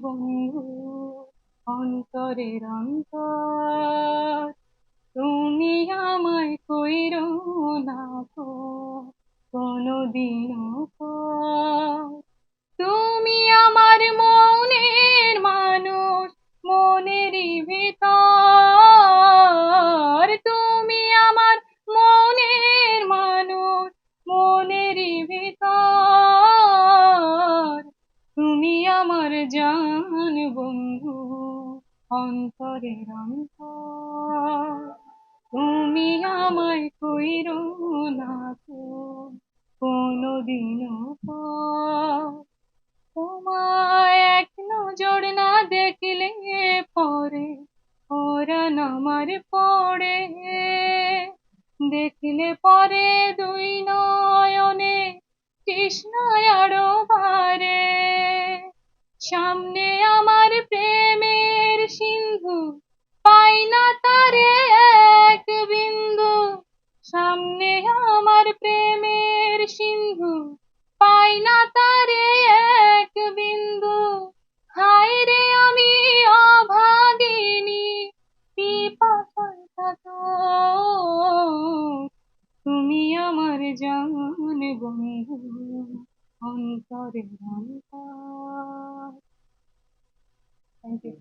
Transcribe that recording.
বন্ধু অন্তরের অন্তর, তুমি আমায় কইরো না গো কোনদিনও পর। তুমি আমার মনের মানুষ, মনেরই ভিতর, তুমি আমার মনের মানুষ, মনেরই ভিতর, তুমি আমার জান বন্ধু অন্তরের অন্তর, তুমি আমায় কইরো না গো কোনদিনও পর। তোমায় এক নজর না দেখলে পরে পরাণ আমার পড়ে, দেখলে পরে দুই নয়নে তৃষ্ণায় আরো বাড়ে। সামনে আমার প্রেমের সিন্ধু, পাই না তারে এক বিন্দু। সামনে আমার প্রেমের সিন্ধু, পাই না তারে এক বিন্দু। হায় রে আমি অভাগিনী, পিপাসায় কাতর, তুমি আমার জান বন্ধু অন্তরের অন্তর। Thank you.